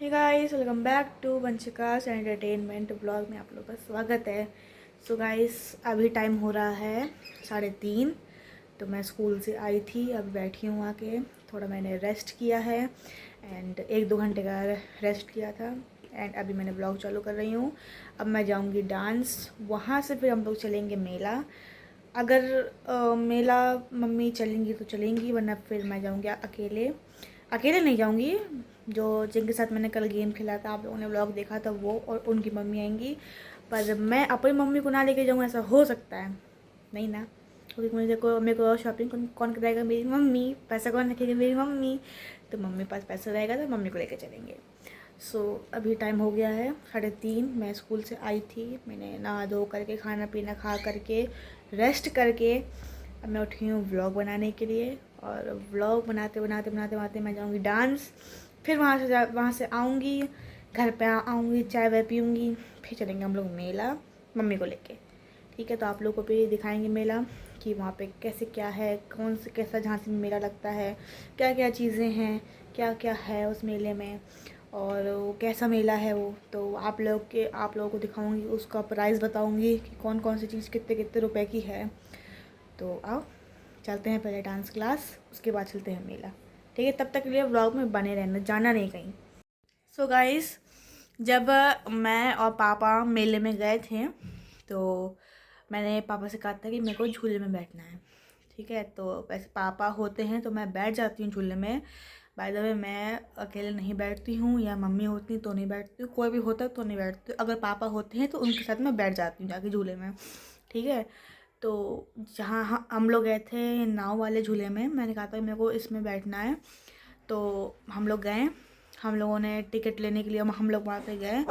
Hey guys, welcome back to Vanshika's entertainment blog में आप लोगों का स्वागत है। सो गाइस, अभी टाइम हो रहा है 3:30। तो मैं स्कूल से आई थी, अब बैठी हूँ आके। थोड़ा मैंने रेस्ट किया है एंड 1-2 घंटे का रेस्ट किया था एंड अभी मैंने ब्लॉग चालू कर रही हूँ। अब मैं जाऊँगी डांस, वहाँ से फिर हम लोग चलेंगे मेला। अगर मेला मम्मी चलेंगी तो चलेंगी, वरना फिर मैं जाऊँगी अकेले। अकेले नहीं जाऊँगी, जो जिनके साथ मैंने कल गेम खेला था, आप लोगों ने व्लॉग देखा था, वो और उनकी मम्मी आएंगी। पर मैं अपनी मम्मी को ना लेके जाऊँ, ऐसा हो सकता है नहीं ना, क्योंकि मेरे को शॉपिंग कौन कौन कराएगा? मेरी मम्मी। पैसा कौन रखेगी? मेरी मम्मी। तो मम्मी पास पैसा रहेगा तो मम्मी को लेके चलेंगे। सो अभी टाइम हो गया है 3:30। मैं स्कूल से आई थी, मैंने नहा धो करके खाना पीना खा करके रेस्ट करके अब मैं उठी हूँ व्लॉग बनाने के लिए। और व्लॉग बनाते बनाते बनाते बनाते मैं जाऊँगी डांस। फिर वहाँ से आऊँगी, घर पे आऊँगी, चाय वाय पीऊँगी, फिर चलेंगे हम लोग मेला मम्मी को लेके। ठीक है, तो आप लोगों को भी दिखाएंगे मेला कि वहाँ पे कैसे क्या है, कौन से कैसा झांसी में मेला लगता है, क्या क्या चीज़ें हैं, क्या क्या है उस मेले में, और वो कैसा मेला है वो। तो आप लोगों को दिखाऊंगी, उसका प्राइस बताऊंगी कि कौन कौन सी चीज़ कितने कितने रुपए की है। तो आओ चलते हैं पहले डांस क्लास, उसके बाद चलते हैं मेला। ठीक है, तब तक के लिए व्लॉग में बने रहना, जाना नहीं कहीं। सो गाइस, जब मैं और पापा मेले में गए थे तो मैंने पापा से कहा था कि मेरे को झूले में बैठना है। ठीक है, तो वैसे पापा होते हैं तो मैं बैठ जाती हूँ झूले में। बाय द वे, मैं अकेले नहीं बैठती हूँ, या मम्मी होती तो नहीं बैठती हूँ, कोई भी होता तो नहीं बैठती हूँ। अगर पापा होते हैं तो उनके साथ मैं बैठ जाती हूँ जाके झूले में। ठीक है, तो जहाँ हम लोग गए थे नाव वाले झूले में, मैंने कहा था मेरे को इसमें बैठना है। तो हम लोग गए, हम लोगों ने टिकट लेने के लिए हम लोग वहाँ पे गए।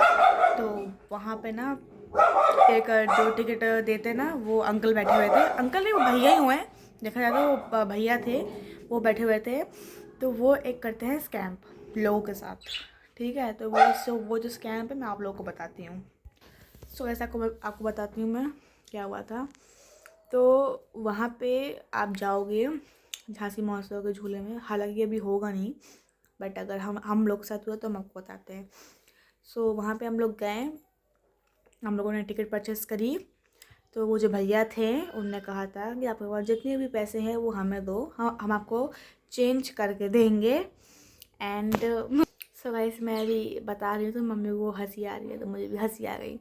तो वहाँ पे ना एक जो टिकट देते ना, वो अंकल बैठे हुए थे। अंकल नहीं, वो भैया ही हुए हैं, देखा जाए तो वो भैया थे, वो बैठे हुए थे। तो वो एक करते हैं स्कैम्प लोगों के साथ। ठीक है, तो वो जो स्कैम्प है मैं आप लोगों को बताती हूँ। सो ऐसा आपको बताती हूँ मैं क्या हुआ था। तो वहाँ पे आप जाओगे झांसी महोत्सव के झूले में, हालांकि अभी होगा नहीं, बट अगर हम लोग के साथ हुआ तो हम आपको बताते हैं। सो वहाँ पे हम लोग गए, हम लोगों ने टिकट परचेस करी। तो वो जो भैया थे उनने कहा था कि आपके पास जितने भी पैसे हैं वो हमें दो, हम आपको चेंज करके देंगे। एंड सो गाइस, मैं अभी बता रही हूँ तो मम्मी को हंसी आ रही है, तो मुझे भी हंसी आ गई।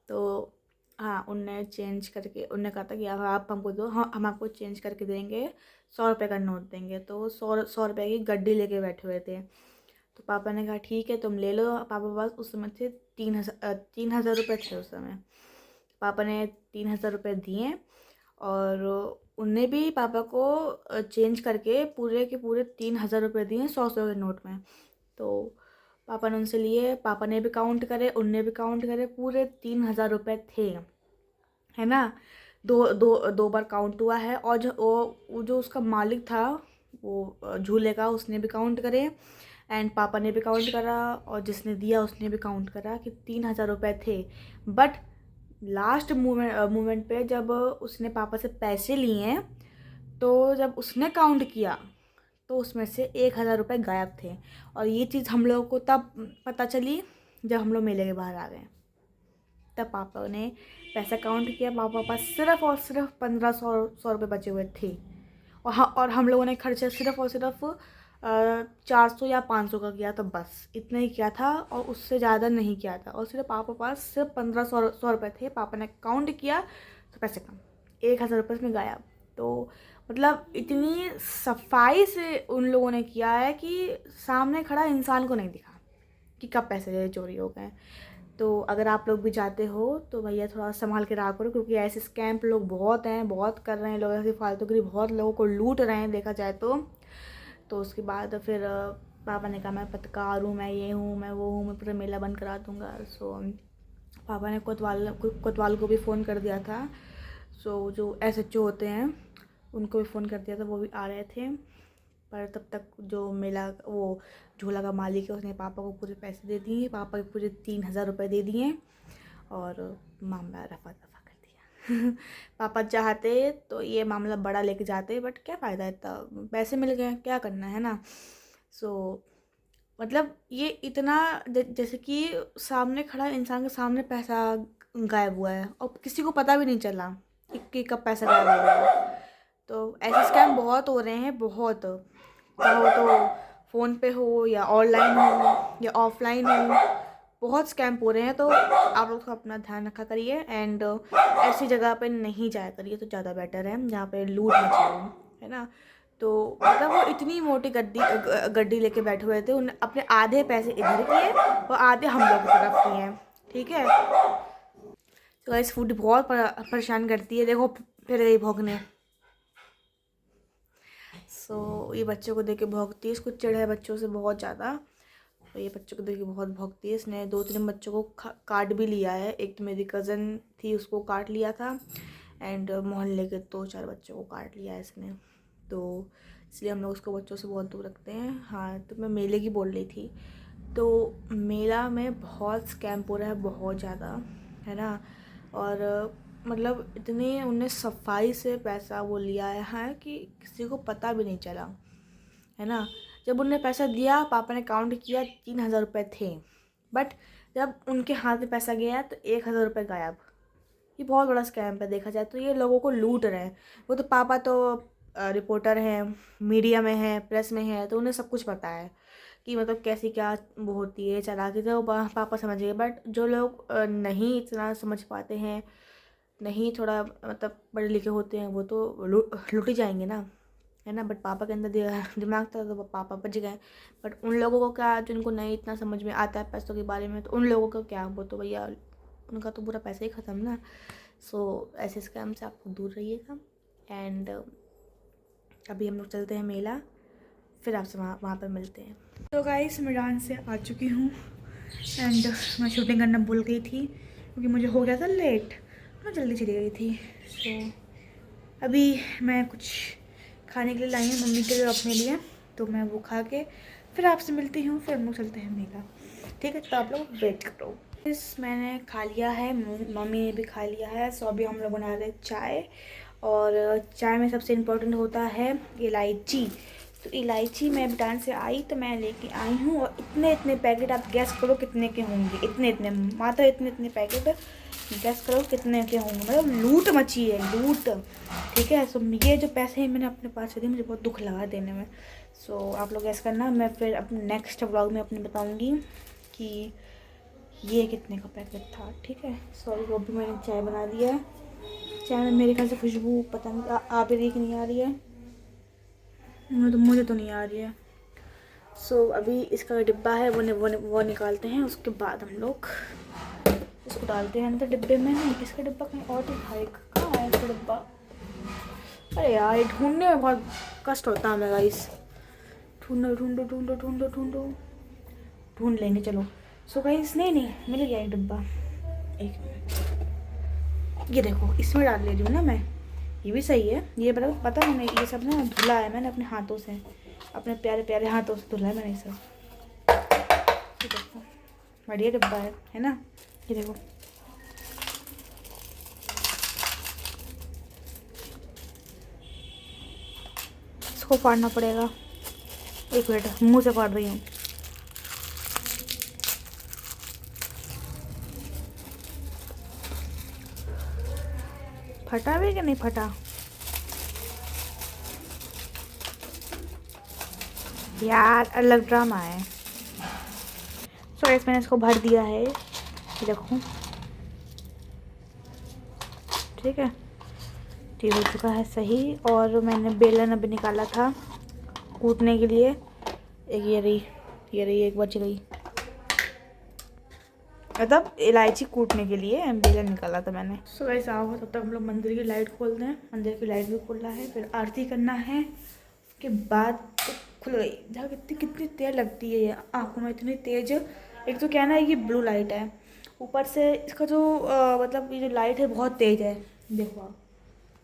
तो हाँ, उनने चेंज करके उनने कहा था कि आप हमको दो, हम आपको चेंज करके देंगे, 100 रुपये का नोट देंगे। तो वो 100 रुपये की गड्डी लेके बैठे हुए थे। तो पापा ने कहा ठीक है तुम ले लो। पापा के पास उस समय थे 3,000 रुपये थे उस समय। पापा ने 3,000 रुपये दिए, और उनने भी पापा को चेंज करके पूरे के पूरे 3,000 रुपये दिए 100 100 के नोट में। तो पापा ने उनसे लिए, पापा ने भी काउंट करे, उनने भी काउंट करे, पूरे 3,000 रुपये थे, है ना। दो दो दो बार काउंट हुआ है। और वो जो उसका मालिक था, वो झूले का, उसने भी काउंट करे एंड पापा ने भी काउंट करा, और जिसने दिया उसने भी काउंट करा कि 3,000 रुपये थे। बट लास्ट मोमेंट पे जब उसने पापा से पैसे लिए, तो जब उसने काउंट किया तो उसमें से 1,000 रुपये गायब थे। और ये चीज़ हम लोगों को तब पता चली जब हम लोग मेले के बाहर आ गए। तब पापा ने पैसा काउंट किया, पापा के पास सिर्फ और सिर्फ 1,500 रुपये बचे हुए थे। और हम लोगों ने खर्चा सिर्फ और सिर्फ 400 या 500 का किया था, बस इतना ही किया था, और उससे ज़्यादा नहीं किया था। और सिर्फ पापा के पास सिर्फ 1,500 रुपये थे। पापा ने काउंट किया तो पैसे कम, 1,000 रुपये में गायब। तो मतलब इतनी सफाई से उन लोगों ने किया है कि सामने खड़ा इंसान को नहीं दिखा कि कब पैसे चोरी हो गए। तो अगर आप लोग भी जाते हो तो भैया थोड़ा संभाल के रहा करो, क्योंकि ऐसे स्कैम्प लोग बहुत हैं, बहुत कर रहे हैं लोग, ऐसी फालतूगिरी, बहुत लोगों को लूट रहे हैं देखा जाए तो। तो उसके बाद फिर पापा ने कहा मैं पत्रकार हूँ, मैं ये हूँ, मैं वो हूँ, मैं पूरा मेला बंद करा दूँगा। सो पापा ने कोतवाल को भी फ़ोन कर दिया था। सो जो SHO होते हैं उनको भी फ़ोन कर दिया था, वो भी आ रहे थे। पर तब तक जो मेला वो झूला का मालिक है उसने पापा को पूरे पैसे दे दिए, पापा के पूरे 3,000 रुपये दे दिए, और मामला रफा दफा कर दिया। पापा चाहते तो ये मामला बड़ा लेके जाते, बट क्या फ़ायदा, इतना पैसे मिल गए, क्या करना है ना। सो मतलब ये इतना जैसे कि सामने खड़ा इंसान के सामने पैसा गायब हुआ है और किसी को पता भी नहीं चला कि कब पैसा गायब हो गया है। तो ऐसे स्कैम बहुत हो रहे हैं, बहुत, चाहे तो फ़ोन पे हो या ऑनलाइन हो या ऑफलाइन हो, बहुत स्कैम हो रहे हैं। तो आप लोग को अपना ध्यान रखा करिए एंड ऐसी जगह पे नहीं जाया करिए तो ज़्यादा बेटर है जहाँ पे लूट मची हो, है ना। तो मतलब वो इतनी मोटी गड्डी लेके बैठे हुए थे, उन्हें अपने आधे पैसे इधर किए और आधे हम लोग की तरफ किए, ठीक है। तो गाइस फूड बहुत परेशान करती है, देखो फिर गई भौंकने। सो ये बच्चों को देख के भौंकती है, इसको चिढ़ है बच्चों से बहुत ज़्यादा। तो ये बच्चों को देख के बहुत भौंकती है। इसने 2-3 बच्चों को काट भी लिया है। एक तो मेरी कज़न थी, उसको काट लिया था एंड मोहल्ले के 2-4 बच्चों को काट लिया है इसने। तो इसलिए हम लोग उसको बच्चों से बहुत दूर रखते हैं। हाँ, तो मैं मेले की बोल रही थी। तो मेला में बहुत स्कैम हो रहा है, बहुत ज़्यादा, है ना। और मतलब इतने उन्हें सफाई से पैसा वो लिया है कि किसी को पता भी नहीं चला, है ना। जब उन्हें पैसा दिया, पापा ने काउंट किया 3,000 रुपये थे, बट जब उनके हाथ में पैसा गया तो 1,000 रुपये गायब। ये बहुत बड़ा स्कैम है देखा जाए तो, ये लोगों को लूट रहे हैं। वो तो पापा तो रिपोर्टर हैं, मीडिया में है, प्रेस में है, तो उन्हें सब कुछ पता है कि मतलब कैसी क्या वो होती है चालाकी, तो पापा समझ गए। बट जो लोग नहीं इतना समझ पाते हैं, नहीं थोड़ा मतलब पढ़े लिखे होते हैं, वो तो लूट ही जाएंगे ना, है ना। बट पापा के अंदर दिमाग था तो पापा बच गए। बट उन लोगों को क्या, जिनको नहीं इतना समझ में आता है पैसों के बारे में, तो उन लोगों का क्या, वो तो भैया उनका तो पूरा पैसा ही ख़त्म ना। सो ऐसे स्कैम से आप दूर रहिएगा। एंड अभी हम लोग चलते हैं मेला, फिर आपसे वहाँ पर मिलते हैं। तो गाइस मैं डांस से आ चुकी हूँ एंड मैं शूटिंग करना भूल गई थी क्योंकि मुझे हो गया था लेट, मैं जल्दी चली गई थी। सो अभी मैं कुछ खाने के लिए लाई हूँ मम्मी के लिए, अपने लिए, तो मैं वो खा के फिर आपसे मिलती हूँ, फिर हम लोग चलते हैं मेला, ठीक है। तो आप लोग वेट करो। इस मैंने खा लिया है, मम्मी ने भी खा लिया है। सो अभी हम लोग बना रहे चाय, और चाय में सबसे इम्पोर्टेंट होता है इलायची। तो इलायची मैं भूटान से आई तो मैं लेके आई हूँ, और इतने इतने पैकेट, आप गैस करो कितने के होंगे, इतने इतने, मात्र इतने इतने पैकेट, गैस करो कितने के होंगे। मतलब लूट मची है, लूट, ठीक है। सो ये जो पैसे हैं मैंने अपने पास से दिए, मुझे बहुत दुख लगा देने में। सो आप लोग गैस करना, मैं फिर अपने नेक्स्ट व्लॉग में अपने बताऊँगी कि ये कितने का पैकेट था, ठीक है। सॉरी, वो भी मैंने चाय बना दिया है। चाय में मेरे ख्याल से खुशबू पता नहीं आ भी रही कि नहीं आ रही है, मुझे तो नहीं आ रही है। सो अभी इसका डिब्बा है वो निकालते हैं, उसके बाद हम लोग इसको डालते हैं अंदर डिब्बे में। नहीं, इसका डिब्बा कहीं और तो भाई, कहाँ है इसका डिब्बा? अरे यार, ये ढूंढने में बहुत कष्ट होता है हमें गाइस, ढूंढो ढूंढो ढूंढो ढूंढो ढूंढो, ढूंढ लेंगे चलो। सो गाइस नहीं मिल गया एक डिब्बा, एक मिनट, ये देखो इसमें डाल ले रही हूँ ना मैं, ये भी सही है। ये पता है, ये सब ना धुला है मैंने अपने हाथों से, अपने प्यारे प्यारे हाथों से धुला है मैंने ये सब। ये देखो बढ़िया डिब्बा है ना, ये देखो। इसको फाड़ना पड़ेगा, एक मिनट, मुंह से फाड़ रही हूँ। फटा भी कि नहीं फटा यार, अलग ड्रामा है। सो गाइस मैंने इसको भर दिया है, ये देखो, ठीक है, ठीक हो चुका है सही। और मैंने बेलन अभी निकाला था कूटने के लिए, एक ये रही एक बच गई, मतलब इलायची कूटने के लिए बेलन निकाला था मैंने। सो गाइस आओ, तब तक हम लोग मंदिर की लाइट खोलते हैं। मंदिर की लाइट भी खोलना है, फिर आरती करना है, उसके बाद तो खुल गई। जहाँ कितनी तेज लगती है ये आँखों में, इतनी तेज। एक तो क्या ना, ये ब्लू लाइट है, ऊपर से इसका जो मतलब ये जो लाइट है बहुत तेज है, देखो आप,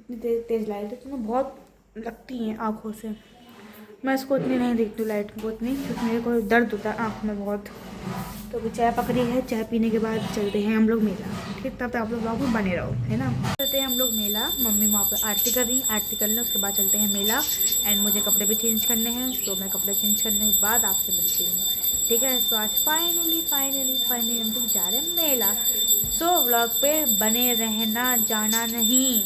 इतनी तेज लाइट है, तो बहुत लगती हैं आँखों से। मैं इसको इतनी नहीं देखती हूँ लाइट को इतनी, क्योंकि मेरे को दर्द होता है आँख में बहुत। तो अभी चाय पकड़ी है, चाय पीने के बाद चलते हैं हम लोग मेला, ठीक। तब तक आप लोग ब्लॉग में बने रहो, है ना। चलते हैं हम लोग मेला, मम्मी वहाँ पर आरती कर रही हैं, आरती कर लें उसके बाद चलते हैं मेला। एंड मुझे कपड़े भी चेंज करने हैं, तो मैं कपड़े चेंज करने के बाद आपसे मिलती हूँ, ठीक है। सो आज फाइनली हम लोग जा रहे हैं मेला। सो व्लॉग पे बने रहना, जाना नहीं,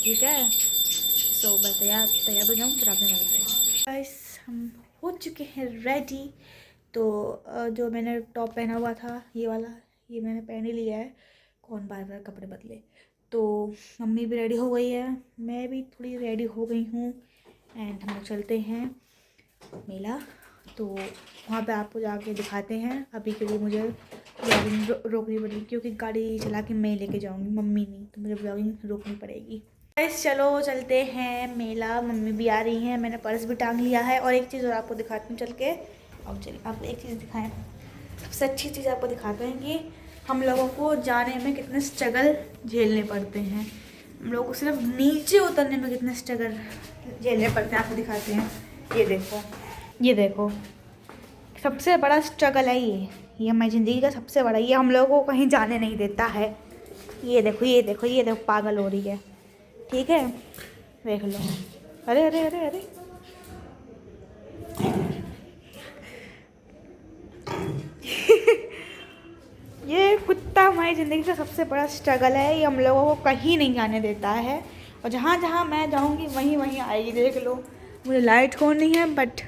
ठीक है। सो बस तैयार हो जाऊँ फिर आपने मिलते हैं। गाइस हम हो चुके हैं रेडी। तो जो मैंने टॉप पहना हुआ था ये वाला, ये मैंने पहन ही लिया है, कौन बार बार कपड़े बदले। तो मम्मी भी रेडी हो गई है, मैं भी थोड़ी रेडी हो गई हूँ एंड हम लोग चलते हैं मेला। तो वहाँ पे आपको जाके दिखाते हैं। अभी के लिए मुझे ब्लॉगिंग रोकनी पड़ेगी क्योंकि गाड़ी चला के मैं लेके जाऊँगी, मम्मी नहीं, तो मुझे ब्लॉगिंग रोकनी पड़ेगी। गाइस चलो चलते हैं मेला। मम्मी भी आ रही हैं, मैंने पर्स भी टांग लिया है। और एक चीज़ और आपको दिखाती हूँ चल के। अब चलिए आपको एक चीज़ दिखाएं, सबसे अच्छी चीज़ आपको दिखाते हैं कि हम लोगों को जाने में कितने स्ट्रगल झेलने पड़ते हैं। हम लोगों को सिर्फ नीचे उतरने में कितने स्ट्रगल झेलने पड़ते हैं आपको दिखाते हैं। ये देखो सबसे बड़ा स्ट्रगल है ये हमारी ज़िंदगी का सबसे बड़ा, ये हम लोगों को कहीं जाने नहीं देता है। ये देखो पागल हो रही है, ठीक है, देख लो। अरे अरे अरे अरे ये कुत्ता हमारी ज़िंदगी का सबसे बड़ा स्ट्रगल है। ये हम लोगों को कहीं नहीं जाने देता है और जहाँ जहाँ मैं जाऊँगी वहीं आएगी। देख लो, मुझे लाइट खोलनी है बट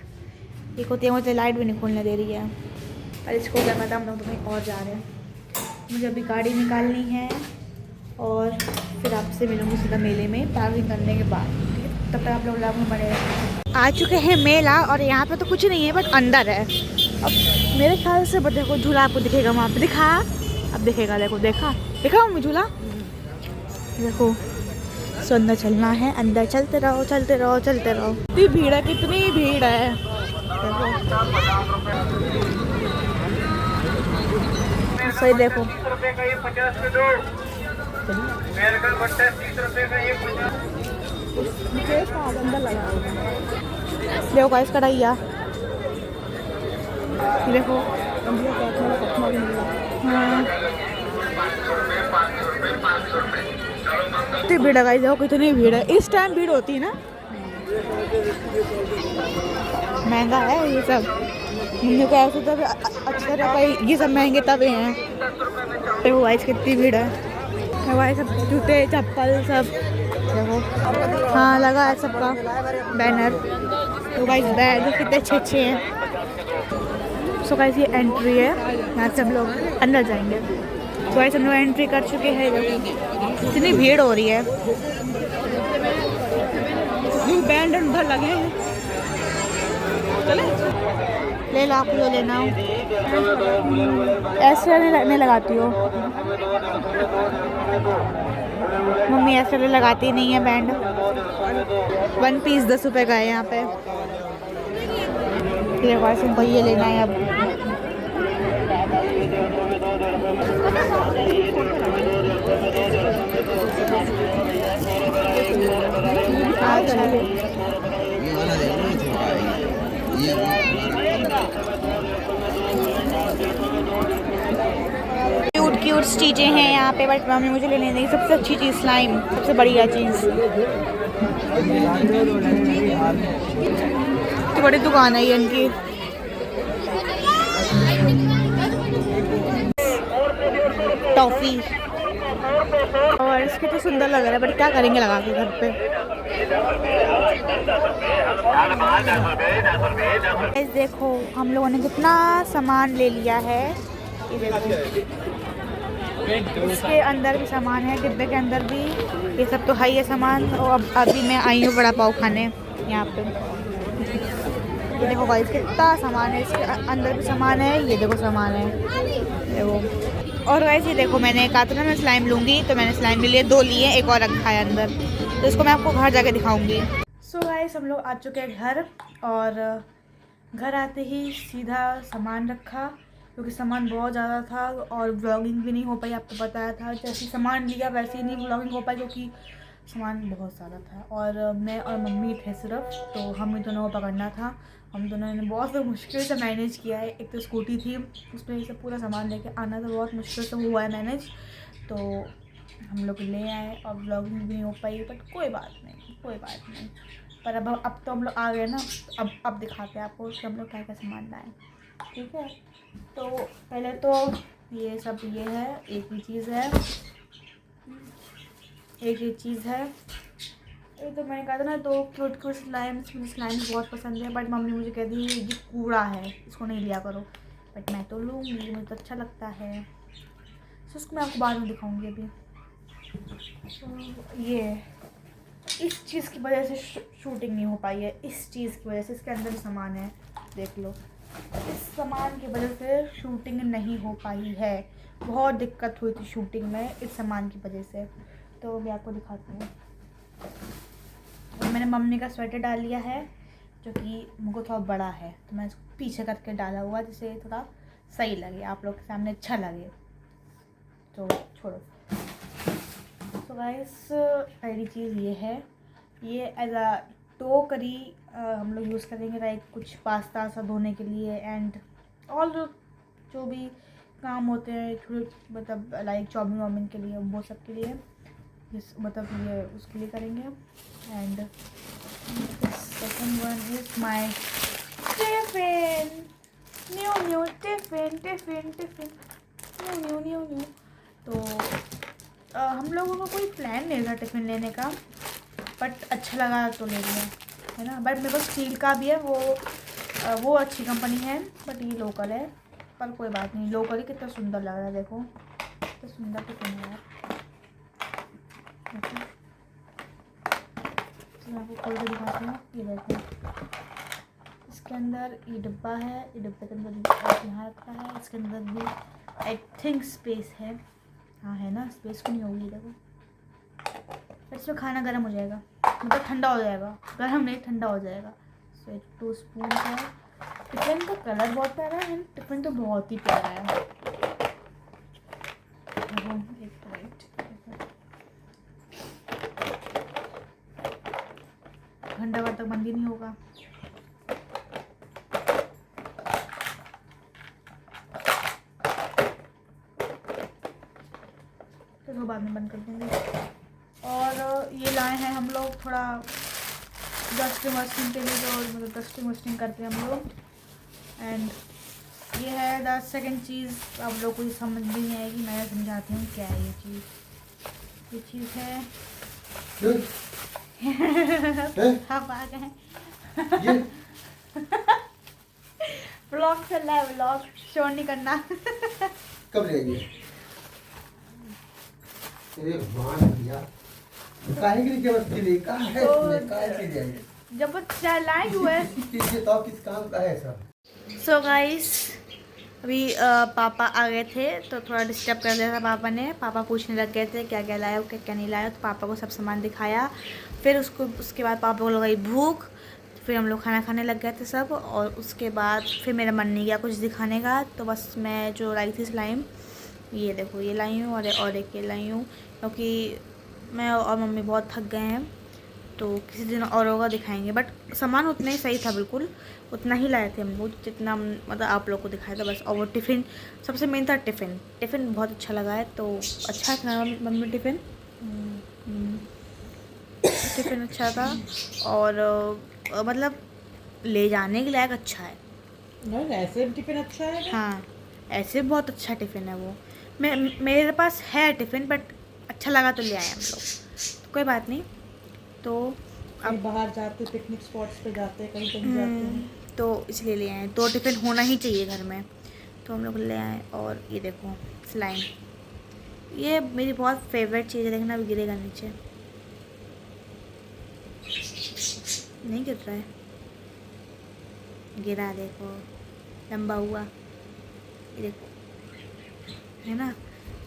ये होती है, मुझे लाइट भी नहीं खोलने दे रही है। और इसको क्या पता हम लोग तो कहीं और जा रहे हैं। मुझे अभी गाड़ी निकालनी है और फिर आपसे मिलूँगी सीधा मेले में पार्किंग करने के बाद, ठीक है। तब तक आप लोग ब्लॉग में बने रहें। आ चुके हैं मेला और यहाँ पे तो कुछ नहीं है बट अंदर है। अब मेरे ख्याल से बट देखो झूला आपको दिखेगा वहाँ पे, दिखा अब दिखेगा, देखा मम्मी झूला, देखो। सो अंदर चलना है, अंदर चलते रहो। कितनी भीड़ है, कितनी भीड़ है, देखो। सही देखो, देखो गाइस कढ़ाइया, देखो। हाँ कितनी भीड़ है गाइस, देखो कितनी भीड़ है। इस टाइम भीड़ होती है ना, महंगा है ये सब। मुझे को ऐसे तो अच्छा था भाई, ये सब महंगे तवे हैं। देखो गाइस कितनी भीड़ है भाई, सब जूते चप्पल सब देखो। हाँ लगा है सबका बैनर। तो गाइस बैग कितने अच्छे हैं। सो गाइस ये एंट्री है, यहाँ से हम लोग अंदर जाएंगे। तो गाइस हम लोग एंट्री कर चुके हैं, देखो इतनी भीड़ हो रही है। बैंड उधर लगे हैं, चले ले लो, आपको जो लेना हो। ऐसे नहीं लगाती हो मम्मी, ऐसे लगाती नहीं है बैंड। 1 पीस 10 रुपये का है यहाँ पे। हमको ये लेना है अब। क्यूट चीज़ें हैं यहाँ पे बट मम्मी मुझे लेने देंगी। सबसे अच्छी चीज़ स्लाइम, सबसे बढ़िया चीज़। तो बड़ी दुकान है ये इनकी। टॉफ़ी और इसके तो सुंदर लग रहा है बट क्या करेंगे लगा के घर पे। देखो हम लोगों ने कितना सामान ले लिया है, ये देखो। इसके अंदर भी सामान है, डिब्बे के अंदर भी, ये सब तो है ये सामान। और अभी मैं आई हूँ बड़ा पाव खाने यहाँ पे। ये देखो गाइस कितना सामान है, इसके अंदर भी सामान है, ये देखो सामान है, देखो। और गाइस ये देखो मैंने कहा था ना मैं स्लाइम लूँगी, तो मैंने स्लाइम ले लिए, 2 लिए, एक और रखा है अंदर, तो इसको मैं आपको घर जाके दिखाऊँगी। सो गाइस हम लोग आ चुके हैं घर और घर आते ही सीधा सामान रखा क्योंकि सामान बहुत ज़्यादा था और व्लॉगिंग भी नहीं हो पाई। आपको बताया था जैसे सामान लिया वैसे ही नहीं व्लॉगिंग हो पाई क्योंकि सामान बहुत ज़्यादा था और मैं और मम्मी थे सिर्फ, तो हम ही दोनों को पकड़ना था। हम दोनों ने बहुत मुश्किल से मैनेज किया है। एक तो स्कूटी थी, उस पर से पूरा सामान लेके आना तो बहुत मुश्किल से हुआ है मैनेज, तो हम लोग ले आए और व्लॉगिंग भी नहीं हो पाई। बट कोई बात नहीं। पर अब तो हम लोग आ गए ना, अब दिखाते हैं आपको कि हम लोग क्या क्या सामान लाए, ठीक है। तो पहले तो ये सब ये है, एक ही चीज़ है, एक ही चीज़ है। ये तो मैंने कहा था ना, 2 क्यूट क्यूट स्लाइम्स, मुझे स्लाइम बहुत पसंद है, बट मम्मी मुझे कहती है ये कूड़ा है, इसको नहीं लिया करो। बट मैं तो लूँगी, मुझे तो अच्छा लगता है। तो उसको मैं आपको बाद में दिखाऊंगी। अभी तो ये इस चीज़ की वजह से शूटिंग नहीं हो पाई है, इस चीज़ की वजह से। इसके अंदर सामान है, देख लो। इस सामान की वजह से शूटिंग नहीं हो पाई है। बहुत दिक्कत हुई थी शूटिंग में इस सामान की वजह से। तो मैं आपको दिखाती हूँ। मैंने मम्मी का स्वेटर डाल लिया है, जो कि मुझको थोड़ा बड़ा है, तो मैं इसको पीछे करके डाला हुआ, जिससे थोड़ा सही लगे, आप लोग के सामने अच्छा लगे। तो छोड़ो। तो गाइस, पहली चीज़ ये है, ये एज अ टोकरी हम लोग यूज़ करेंगे, लाइक कुछ पास्ता सा धोने के लिए, एंड ऑल जो भी काम होते हैं थोड़े, मतलब लाइक चाउमीन वाउमीन के लिए, वो सब के लिए, मतलब ये उसके लिए करेंगे। And second one is my tiffin, new tiffin new. तो हम लोगों का कोई प्लान नहीं था टिफ़िन लेने का, बट अच्छा लगा तो ले लिया, है ना। बट मेरे पास स्टील का भी है, वो अच्छी कंपनी है, बट ये लोकल है, पर कोई बात नहीं। लोकल ही कितना सुंदर लग रहा है, देखो कितना सुंदर टिफ़िन है यार। तो मैं आपको खोल के दिखाती हूँ। ये देखो, इसके अंदर ये डिब्बा है, ये डिब्बे के अंदर यहाँ रखा है। इसके अंदर भी आई थिंक स्पेस है, हाँ है ना, स्पेस को नहीं होगी, देखो। इसमें खाना गर्म हो जाएगा, मतलब ठंडा हो जाएगा, गर्म नहीं ठंडा हो जाएगा। सो 2 स्पून है। टिफ़िन का कलर बहुत प्यारा है, टिफ़िन तो बहुत ही प्यारा है। एक मिनट, घंटा भर तक बंद ही नहीं होगा। तो बाद में बंद कर देंगे। और ये लाए हैं हम लोग थोड़ा डस्टिंग वस्टिंग के लिए, जो मतलब डस्टिंग वस्टिंग करते हैं हम लोग। एंड ये है द सेकंड चीज़, आप लोग को समझ भी नहीं आएगी, मैं समझाती हूँ क्या है ये चीज़। ये चीज़ है आप आ गए। व्लॉग चल रहा है, व्लॉग शो नहीं करना। कब जाएंगे? अरे भगवान, काहे के लिए जबरदस्ती ले, काहे के लिए जब वो चलाए हुए तो किस काम का है सब। सो गाइस, अभी पापा आ गए थे, तो थोड़ा डिस्टर्ब कर दिया था पापा ने। पापा पूछने लग गए थे क्या क्या लाया हो, क्या क्या नहीं लाया, तो पापा को सब सामान दिखाया। फिर उसके बाद पापा को लगाई भूख, फिर हम लोग खाना खाने लग गए थे सब। और उसके बाद फिर मेरा मन नहीं किया कुछ दिखाने का, तो बस मैं जो लाई थी स्लाइम, ये देखो ये लाई हूँ, और एक ये लाई हूँ, क्योंकि मैं और मम्मी बहुत थक गए हैं, तो किसी दिन और होगा दिखाएंगे। बट सामान उतना ही सही था, बिल्कुल उतना ही लाए थे हम लोग जितना मतलब आप लोग को दिखाया था बस। और वो टिफ़िन सबसे मेन था, टिफ़िन बहुत अच्छा लगा है, तो अच्छा था मम्मी टिफ़िन। टिफ़िन अच्छा था, और मतलब ले जाने के लायक अच्छा है। नहीं, ऐसे टिफिन अच्छा है। हाँ, ऐसे बहुत अच्छा टिफ़िन है वो। मेरे पास है टिफ़िन, बट अच्छा लगा तो ले आए हम लोग, तो कोई बात नहीं। तो अब बाहर जाते, पिकनिक स्पॉट्स पे जाते, कहीं कहीं जाते हैं, तो इसलिए ले आए। 2 टिफ़िन होना ही चाहिए घर में, तो हम लोग ले आए। और ये देखो स्लाइम, ये मेरी बहुत फेवरेट चीज़ है। देखना अभी गिरेगा नीचे, नहीं गिर रहा है, गिरा देखो, लंबा हुआ, ये देखो, है ना।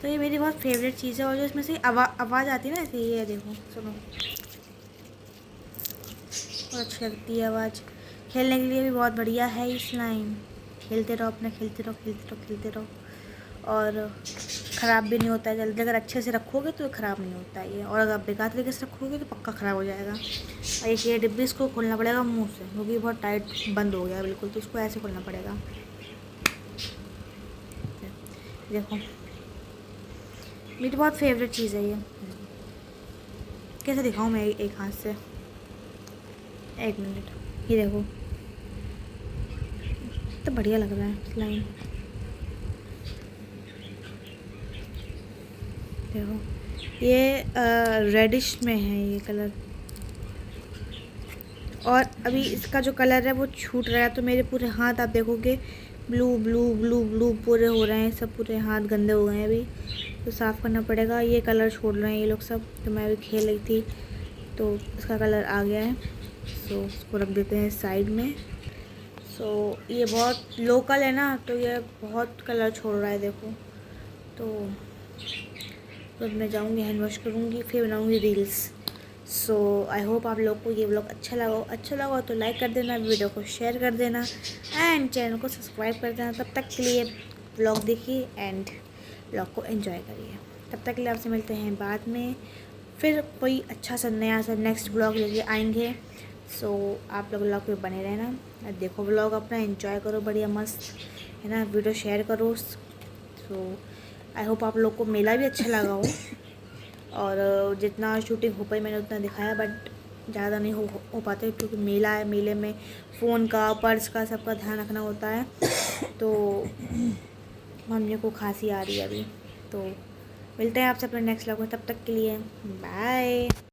तो ये मेरी बहुत फेवरेट चीज़ है। और जो इसमें से आवाज़ आती है ना ऐसे, ये देखो, सुनो, बहुत अच्छी लगती है आवाज़। खेलने के लिए भी बहुत बढ़िया है ये स्लाइम। खेलते रहो अपना, खेलते रहो। और ख़राब भी नहीं होता है जल्दी, अगर अच्छे से रखोगे तो ख़राब नहीं होता है ये। और अगर बेकार तरीके से रखोगे तो पक्का ख़राब हो जाएगा। और एक ये डिब्बी, इसको खोलना पड़ेगा मुंह से, क्योंकि बहुत टाइट बंद हो गया बिल्कुल, तो इसको ऐसे खोलना पड़ेगा। देखो मेरी बहुत फेवरेट चीज़ है ये। कैसे दिखाऊँ मैं एक हाथ से, एक मिनट, ये देखो तो बढ़िया लग रहा है स्लाइम। देखो ये रेडिश में है ये कलर, और अभी इसका जो कलर है वो छूट रहा है, तो मेरे पूरे हाथ आप देखोगे ब्लू ब्लू ब्लू ब्लू पूरे हो रहे हैं, सब पूरे हाथ गंदे हो गए हैं अभी, तो साफ़ करना पड़ेगा। ये कलर छोड़ रहे हैं ये लोग सब, तो मैं अभी खेल रही थी तो इसका कलर आ गया है, सो उसको रख देते हैं साइड में। सो ये बहुत लोकल है ना, तो ये बहुत कलर छोड़ रहा है देखो। तो मैं जाऊँगी हैंड वॉश करूँगी, फिर बनाऊँगी रील्स। सो आई होप आप लोग को ये व्लॉग अच्छा लगा तो लाइक कर देना, वीडियो को शेयर कर देना एंड चैनल को सब्सक्राइब कर देना। तब तक के लिए व्लॉग देखिए एंड व्लॉग को एंजॉय करिए। तब तक के लिए आपसे मिलते हैं बाद में, फिर कोई अच्छा सा नया सा नेक्स्ट व्लॉग लेके आएंगे। सो आप लोग व्लॉग पे बने रहना, देखो व्लॉग अपना एंजॉय करो बढ़िया मस्त है ना, वीडियो शेयर करो। सो आई होप आप लोग को मेला भी अच्छा लगा हो, और जितना शूटिंग हो पाई मैंने उतना दिखाया, बट ज़्यादा नहीं हो पाते क्योंकि मेला है, मेले में फ़ोन का पर्स का सबका ध्यान रखना होता है। तो मम्मी को खांसी आ रही है अभी, तो मिलते हैं आपसे अपने नेक्स्ट व्लॉग में, तब तक के लिए बाय।